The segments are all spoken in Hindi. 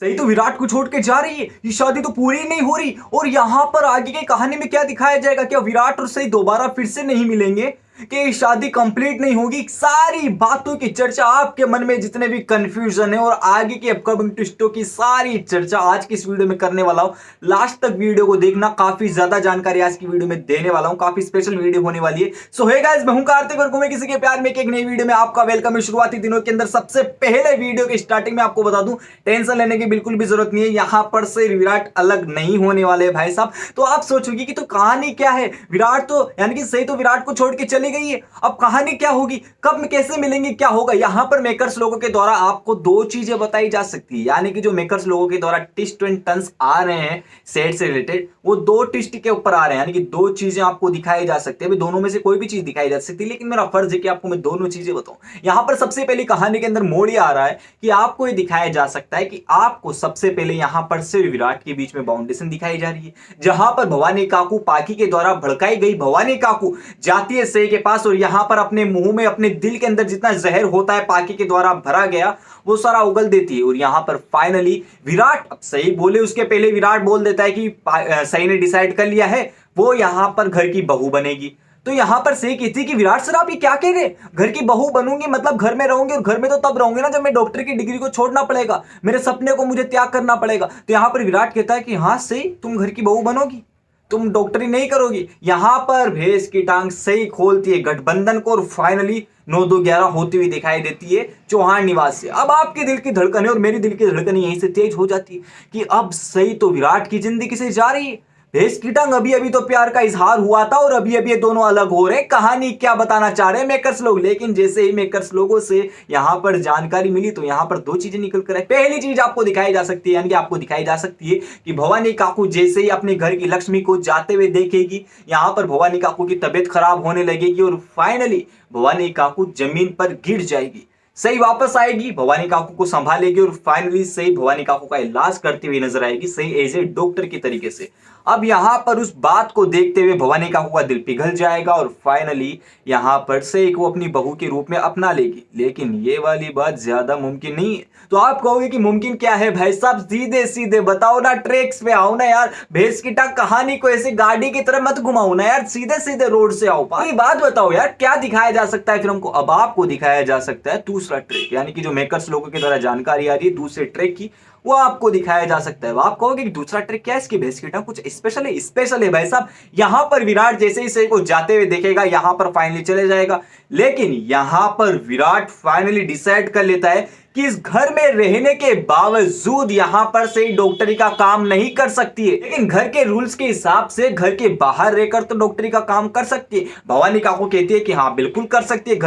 सही तो विराट को छोड़ के जा रही है, ये शादी तो पूरी नहीं हो रही। और यहाँ पर आगे की कहानी में क्या दिखाया जाएगा, क्या विराट और सही दोबारा फिर से नहीं मिलेंगे, कि ये शादी कंप्लीट नहीं होगी। सारी बातों की चर्चा, आपके मन में जितने भी कंफ्यूजन है और आगे की अपकमिंग ट्विस्टों की सारी चर्चा आज की इस वीडियो में करने वाला हूं। लास्ट तक वीडियो को देखना, काफी ज्यादा जानकारी आज की वीडियो में देने वाला हूं, काफी स्पेशल वीडियो होने वाली है। सो हे गाइस, मैं हूं कार्तिक और मैं किसी के प्यार में एक नई वीडियो में आपका वेलकम है। शुरुआती दिनों के अंदर सबसे पहले वीडियो के स्टार्टिंग में आपको बता दूं, टेंशन लेने की बिल्कुल भी जरूरत नहीं है। यहां पर से विराट अलग नहीं होने वाले भाई साहब। तो आप सोचोगे कि तो कहानी क्या है, विराट तो यानी कि सही तो विराट को छोड़ के चली गई है, अब कहानी क्या होगी, कब कैसे मिलेंगे, क्या होगा। यहां पर मेकर्स लोगों के द्वारा आपको दो चीजें बताई जा सकती है, यानी कि जो मेकर्स लोगों के द्वारा ट्विस्ट एंड टर्न्स आ रहे हैं सेट से रिलेटेड, वो दो ट्विस्ट के ऊपर आ रहे हैं, यानी कि दो चीजें आपको दिखाई जा सकती है। अभी दोनों में से कोई भी चीज दिखाई जा सकती है, लेकिन मेरा फर्ज है कि आपको मैं दोनों चीजें बताऊं। यहां पर सबसे पहले कहानी के अंदर मोड़ ये आ रहा है कि आपको ये दिखाया जा सकता है कि आपको सबसे पहले यहां पर से विराट के बीच में बाउंडेशन दिखाई जा रही है, जहां पर भवानी काकू पाकी के द्वारा भड़काई गई भवानी काकू जाती है सही के पास और यहां पर अपने मुंह में, अपने दिल के अंदर जितना जहर होता है पाकी के द्वारा भरा गया, वो सारा उगल देती है। और यहां पर फाइनली विराट, अब सही बोले उसके पहले विराट बोल देता है कि सही ने डिसाइड कर लिया है, वो यहां पर घर की बहू बनेगी। तो यहां पर सही कहती है कि विराट सर आप ये क्या कह रहे, घर की बहू बनूंगी मतलब घर में रहूंगी, और घर में तो तब रहूंगी ना जब मैं डॉक्टर की डिग्री को छोड़ना पड़ेगा, मेरे सपने को मुझे त्याग करना पड़ेगा। तो यहां पर विराट कहता है कि हाँ सही, तुम घर की बहू बनोगी, तुम डॉक्टरी नहीं करोगी। यहां पर भैंस की टांग सही खोलती है गठबंधन को, और फाइनली 9-2-11 होती हुई दिखाई देती है चौहान निवास से। अब आपके दिल की धड़कन और मेरी दिल की धड़कन यहीं से तेज हो जाती है कि अब सही तो विराट की जिंदगी से जा रही है। भैंस की टांग, अभी अभी तो प्यार का इजहार हुआ था और अभी अभी ये दोनों अलग हो रहे हैं। कहानी क्या बताना चाह रहे हैं मेकर्स लोग, लेकिन जैसे ही मेकर्स लोगों से यहां पर जानकारी मिली तो यहां पर दो चीजें निकल कर आई। पहली चीज आपको दिखाई जा सकती है, यानी कि आपको दिखाई जा सकती है कि भवानी काकू जैसे ही अपने घर की लक्ष्मी को जाते हुए देखेगी, यहां पर भवानी काकू की तबीयत खराब होने लगेगी और फाइनली भवानी काकू जमीन पर गिर जाएगी। सही वापस आएगी, भवानी काकू को संभालेगी और फाइनली सही भवानी काकू का इलाज करती हुई नजर आएगी, सही एज ए डॉक्टर की तरीके से। अब यहां पर उस बात को देखते हुए भवानी काकू का दिल पिघल जाएगा और फाइनली यहां पर सही को अपनी बहू के रूप में अपना लेगी। लेकिन ये वाली बात ज्यादा मुमकिन नहीं है। तो आप कहोगे कि मुमकिन क्या है भाई साहब, सीधे सीधे बताओ ना, ट्रैक्स पे आओ ना यार। भैंस की टांग कहानी को ऐसे गाड़ी की तरह मत घुमाओ ना यार, सीधे सीधे रोड से आओ। ये बात बताओ यार, क्या दिखाया जा सकता है फिर हमको। अब आपको दिखाया जा सकता है दूसरा ट्रैक, यानी कि जो मेकर्स लोगों के द्वारा जानकारी आ रही है दूसरे ट्रैक की, वो आपको दिखाया जा सकता है। आप कहोगे कि दूसरा ट्रिक क्या है इसकी, भैंस की टांग कुछ स्पेशल है। स्पेशल है भाई साहब। यहां पर विराट जैसे ही सही को जाते हुए देखेगा, यहां पर फाइनली चले जाएगा, लेकिन यहां पर विराट फाइनली डिसाइड कर लेता है कि इस घर में रहने के बावजूद यहां पर से डॉक्टरी का काम नहीं कर सकती है, लेकिन घर के रूल्स के हिसाब से घर के बाहर रहकर तो डॉक्टरी का काम कर सकती है। भवानी काकू कहती है कि हाँ बिल्कुल कर सकती है,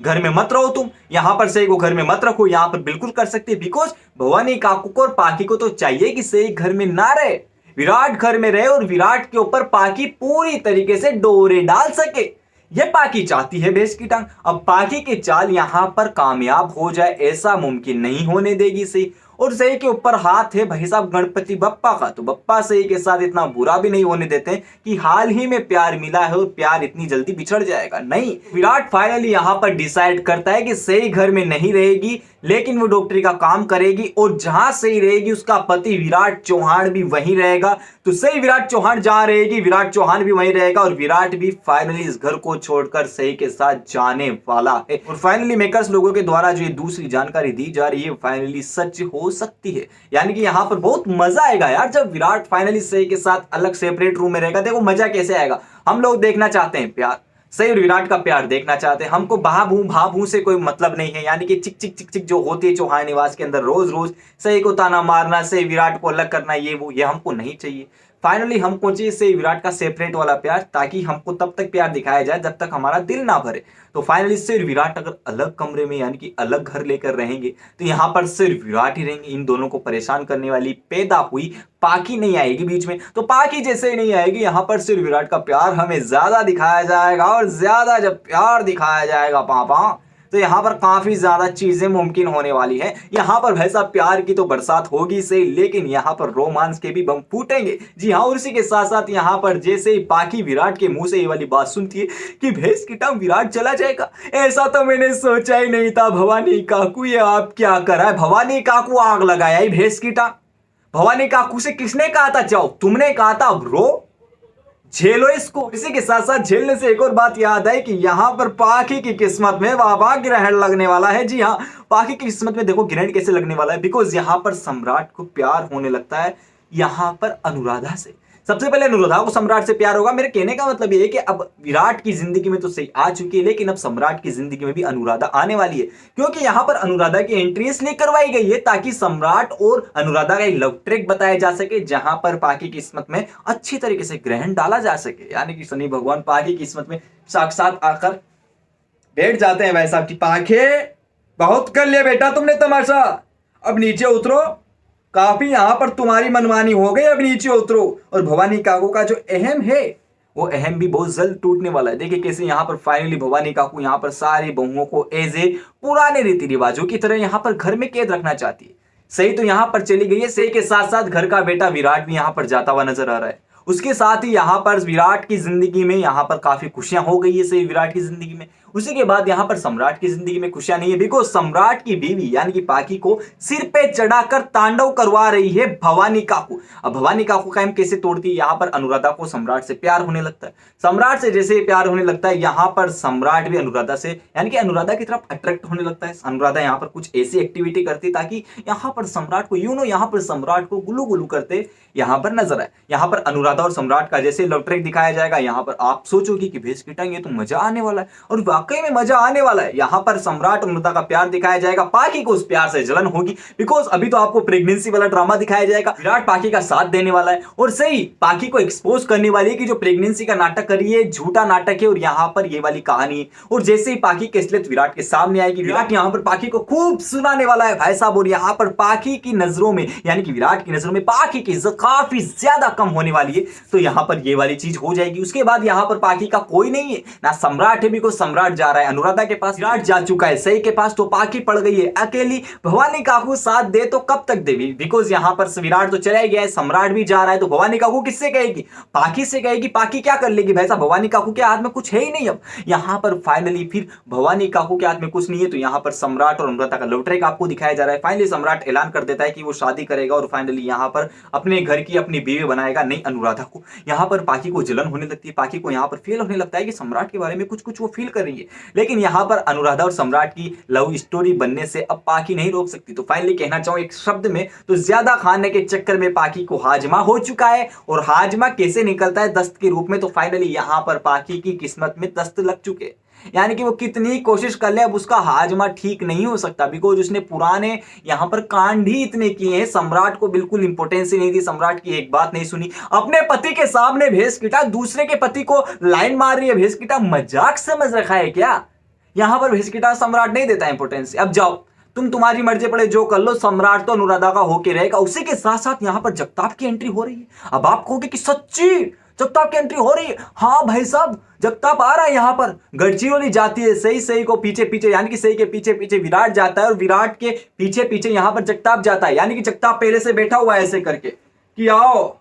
घर में मत रहो तुम, यहां पर सही को घर में मत रखो, यहां पर बिल्कुल कर सकती है। बिकॉज भवानी काकू को और पाकी को तो चाहिए कि सही घर में ना रहे, विराट घर में रहे और विराट के ऊपर पाकी पूरी तरीके से डोरे डाल सके। ये पाकी चाहती है भैंस की टांग। अब पाकी की चाल यहां पर कामयाब हो जाए ऐसा मुमकिन नहीं होने देगी सही। और सही के ऊपर हाथ है भाई साहब गणपति बप्पा का, तो बप्पा सही के साथ इतना बुरा भी नहीं होने देते कि हाल ही में प्यार मिला है और प्यार इतनी जल्दी बिछड़ जाएगा। नहीं, विराट फाइनली यहां पर डिसाइड करता है कि सही घर में नहीं रहेगी, लेकिन वो डॉक्टरी का काम करेगी और जहां सही रहेगी उसका पति विराट चौहान भी वहीं रहेगा। तो सही विराट चौहान जहां रहेगी विराट चौहान भी वहीं रहेगा और विराट भी फाइनली इस घर को छोड़कर सही के साथ जाने वाला है। और फाइनली मेकर्स लोगों के द्वारा जो ये दूसरी जानकारी दी जा रही है फाइनली सच हो सकती है, यानी कि यहां पर बहुत मजा आएगा यार जब विराट फाइनली सही के साथ अलग सेपरेट रूम में रहेगा। देखो मजा कैसे आएगा, हम लोग देखना चाहते हैं प्यार, सही और विराट का प्यार देखना चाहते हैं। हमको भाभू से कोई मतलब नहीं है, यानी कि चिक चिक चिक चिक जो होती है चौहान निवास के अंदर रोज रोज सही को ताना मारना, सही विराट को अलग करना, ये वो ये हमको नहीं चाहिए। फाइनली हमको चाहिए सही विराट का सेपरेट वाला प्यार, ताकि हमको तब तक प्यार दिखाया जाए जब तक हमारा दिल ना भरे। तो फाइनली सिर्फ विराट अगर अलग कमरे में यानी कि अलग घर लेकर रहेंगे तो यहां पर सिर्फ विराट ही रहेंगे। इन दोनों को परेशान करने वाली पैदा हुई पाकी नहीं आएगी बीच में। तो पाकी जैसे ही नहीं आएगी यहां पर सिर्फ विराट का प्यार हमें ज्यादा दिखाया जाएगा, और ज्यादा जब प्यार दिखाया जाएगा पापा तो यहाँ पर काफी ज्यादा चीजें मुमकिन होने वाली है। यहाँ पर वैसा प्यार की तो बरसात होगी सही, लेकिन यहाँ पर रोमांस के भी बम फूटेंगे। जी हाँ, और इसी के साथ साथ यहाँ पर जैसे ही पाखी विराट के मुंह से ये वाली बात सुनती है कि भैंस की टांग विराट चला जाएगा, ऐसा तो मैंने सोचा ही नहीं था। भवानी काकू ये आप क्या करा है? भवानी काकू आग लगाया है भैंस की टांग। भवानी काकू से किसने कहा था जाओ? तुमने कहा था ब्रो, झेलो इसको। इसी के साथ साथ झेलने से एक और बात याद आई कि यहाँ पर पाखी की किस्मत में वाह ग्रहण लगने वाला है। जी हाँ, पाखी की किस्मत में देखो ग्रहण कैसे लगने वाला है, बिकॉज यहाँ पर सम्राट को प्यार होने लगता है यहाँ पर अनुराधा से। सबसे पहले अनुराधा को सम्राट से प्यार होगा। मेरे कहने का मतलब ये है कि अब विराट की जिंदगी में तो सही आ चुकी है, लेकिन अब सम्राट की जिंदगी में भी अनुराधा आने वाली है, क्योंकि यहाँ पर अनुराधा की एंट्री इसलिए करवाई गई है ताकि सम्राट और अनुराधा का एक लव ट्रैक बताया जा सके, जहां पर पाखी की किस्मत में अच्छी तरीके से ग्रहण डाला जा सके। यानी कि शनि भगवान पाखी की किस्मत में साक्षात आकर बैठ जाते हैं। भाई साहब की पाखे बहुत कर लिया बेटा तुमने तमाशा, अब नीचे उतरो, काफी यहां पर तुम्हारी मनमानी हो गई, अब नीचे उतरो। और भवानी काकू का जो अहम है वो अहम भी बहुत जल्द टूटने वाला है। देखिए कैसे यहाँ पर फाइनली भवानी काकू यहाँ पर सारी बहुओं को एज ए पुराने रीति रिवाजों की तरह यहाँ पर घर में कैद रखना चाहती है। सही तो यहाँ पर चली गई है, सही के साथ साथ घर का बेटा विराट भी यहाँ पर जाता हुआ नजर आ रहा है। उसके साथ ही यहाँ पर विराट की जिंदगी में यहाँ पर काफी खुशियां हो गई है सही विराट की जिंदगी में। उसी के बाद यहाँ पर सम्राट की जिंदगी में खुशियां नहीं है, बिकॉज सम्राट की बीवी यानी कि पाखी को सिर पे चढ़ाकर तांडव करवा रही है भवानी काकू। अब भवानी काकू कायम कैसे तोड़ती है? यहाँ पर अनुराधा को सम्राट से प्यार होने लगता है। सम्राट से जैसे प्यार होने लगता है, यहाँ पर सम्राट भी अनुराधा से यानी कि अनुराधा की तरफ अट्रैक्ट होने लगता है। अनुराधा यहाँ पर कुछ ऐसी एक्टिविटी करती ताकि यहाँ पर सम्राट को यहाँ पर सम्राट को गुलू गुलू करते यहाँ पर नजर आए। यहाँ पर अनुराधा और सम्राट का जैसे लव ट्रैक दिखाया जाएगा, यहाँ पर आप सोचोगे कि भैंस की टांग, ये तो मजा आने वाला है, और वाकई में मजा आने वाला है। यहाँ पर सम्राट और अनुराधा का प्यार दिखाया जाएगा, पाखी को उस प्यार से जलन होगी, बिकॉज अभी तो आपको प्रेगनेंसी वाला ड्रामा दिखाया जाएगा। विराट पाखी का साथ देने वाला है और सही पाखी को एक्सपोज करने वाली है कि जो प्रेगनेंसी का नाटक करी है झूठा नाटक है, और यहाँ पर ये वाली कहानी है। और जैसे ही पाखी की असलियत विराट के सामने आएगी, विराट यहाँ पर पाखी को खूब सुनाने वाला है भाई साहब। और यहाँ पर पाखी की नजरों में यानी कि विराट की नजरों में पाखी की इज्जत काफी ज्यादा कम होने वाली है। तो यहाँ पर ये वाली चीज हो जाएगी। उसके बाद यहाँ पर पाखी का कोई नहीं है ना, सम्राट है, बिकॉज सम्राट जा रहा है अनुराधा के पास, विराट जा चुका है सही के पास, तो पाखी पड़ गई है अकेली। भवानी काकू साथ दे तो कब तक देवी, बिकॉज यहाँ पर विराट तो चला गया है, सम्राट भी जा रहा है, तो भवानी काकू किससे कहेगी? पाखी से कहेगी। पाखी क्या कर लेगी भाई साहब? भवानी काकू के हाथ में कुछ है ही नहीं। अब यहाँ पर फाइनली फिर भवानी काकू के हाथ में कुछ नहीं है, तो यहाँ पर सम्राट और अनुराधा का लव ट्रैक आपको दिखाया जा रहा है। फाइनली सम्राट ऐलान कर देता है कि वो शादी करेगा और फाइनली यहाँ पर अपने घर की अपनी बीवी बनाएगा, नहीं अनुराधा को। यहाँ पर पाखी को जलन होने लगती है, पाखी को यहाँ पर फील होने लगता है कि सम्राट के बारे में कुछ कुछ वो फील कर रही है। लेकिन यहाँ पर अनुराधा और सम्राट की लव स्टोरी बनने से अब पाखी नहीं रोक सकती। तो फाइनली कहना चाहूं एक शब्द में, तो ज्यादा खाने के चक्कर में पाखी को हाजमा हो चुका है। और हाजमा कैसे निकलता है? दस्त के रूप में। तो फाइनली यहाँ पर पाखी की किस्मत में दस्त लग चुके, यानी कि वो कितनी कोशिश कर ले अब उसका हाजमा ठीक नहीं हो सकता, बिकॉज उसने पुराने यहाँ पर कांड ही इतने किए हैं। सम्राट को बिल्कुल इंपोर्टेंस ही नहीं दी, सम्राट की एक बात नहीं सुनी, अपने पति के सामने भैंस की टांग, दूसरे के पति को लाइन मार रही है भैंस की टांग। मजाक समझ रखा है क्या? यहाँ पर भैंस की टांग सम्राट नहीं देता इंपोर्टेंस। अब जाओ तुम्हारी मर्जी पड़े जो कर लो, सम्राट तो अनुराधा का होके रहेगा। उसी के साथ साथ यहाँ पर जगताप की एंट्री हो रही है। अब आप कहोगे कि सच्ची जगताप की एंट्री हो रही है? हाँ भाई साहब, जगताप आ रहा है। यहाँ पर गढ़चिरौली जाती है, सही को पीछे पीछे, यानी कि सही के पीछे पीछे विराट जाता है, और विराट के पीछे पीछे यहाँ पर जगताप जाता है। यानी कि जगताप पहले से बैठा हुआ है ऐसे करके कि आओ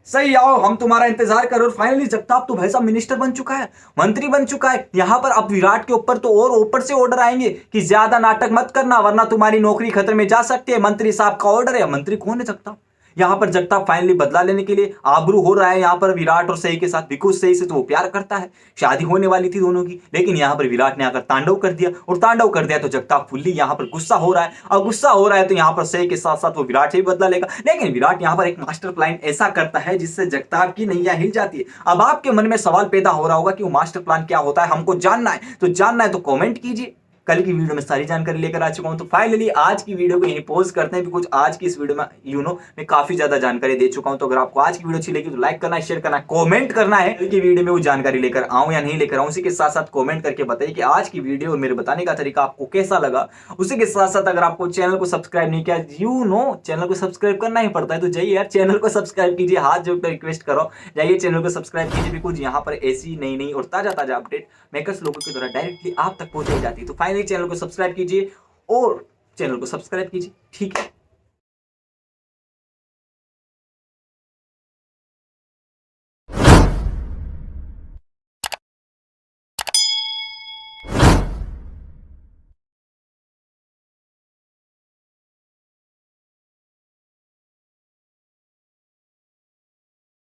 सही आओ, हम तुम्हारा इंतजार करो। और फाइनली जगताप तो भाई साहब मिनिस्टर बन चुका है, मंत्री बन चुका है। यहाँ पर अब विराट के ऊपर तो और ऊपर से ऑर्डर आएंगे कि ज्यादा नाटक मत करना वरना तुम्हारी नौकरी खतरे में जा सकती है। मंत्री साहब का ऑर्डर है। मंत्री कौन है? जगताप। यहाँ पर जगताप फाइनली बदला लेने के लिए आबरू हो रहा है यहाँ पर विराट और सही के साथ, बिकॉज सही से तो वो प्यार करता है, शादी होने वाली थी दोनों की। लेकिन यहाँ पर विराट ने आकर तांडव कर दिया, और तांडव कर दिया तो जगताप फुल्ली यहाँ पर गुस्सा हो रहा है। और गुस्सा हो रहा है तो यहाँ पर सही के साथ साथ वो विराट से भी बदला लेगा। लेकिन विराट यहाँ पर एक मास्टर प्लान ऐसा करता है जिससे जगताप की नैया हिल जाती है। अब आपके मन में सवाल पैदा हो रहा होगा कि वो मास्टर प्लान क्या होता है, हमको जानना है तो कॉमेंट कीजिए। कल की वीडियो में सारी जानकारी लेकर आ चुका हूं। तो फाइनली आज की वीडियो को यहीं पॉज करते हैं, बिकॉज आज की इस वीडियो में मैं काफी ज्यादा जानकारी दे चुका हूं। तो अगर आपको आज की वीडियो अच्छी लगी तो लाइक करना, शेयर करना, कमेंट करना है कल की वीडियो में वो जानकारी लेकर आऊं या नहीं लेकर आऊं। उसी के साथ साथ कमेंट करके बताइए कि आज की वीडियो और मेरे बताने का तरीका आपको कैसा लगा। उसी के साथ साथ अगर आपको चैनल को सब्सक्राइब नहीं किया, चैनल को सब्सक्राइब करना ही पड़ता है, तो जाइए यार चैनल को सब्सक्राइब कीजिए, हाथ जोड़कर रिक्वेस्ट करो, जाइए चैनल को सब्सक्राइब कीजिए, बिकॉज यहाँ पर ऐसी नई और ताजा अपडेट मेकर्स लोगों के द्वारा डायरेक्टली आप तक पहुंचाई जाती है। तो फाइनली फाइनली चैनल को सब्सक्राइब कीजिए और चैनल को सब्सक्राइब कीजिए, ठीक है।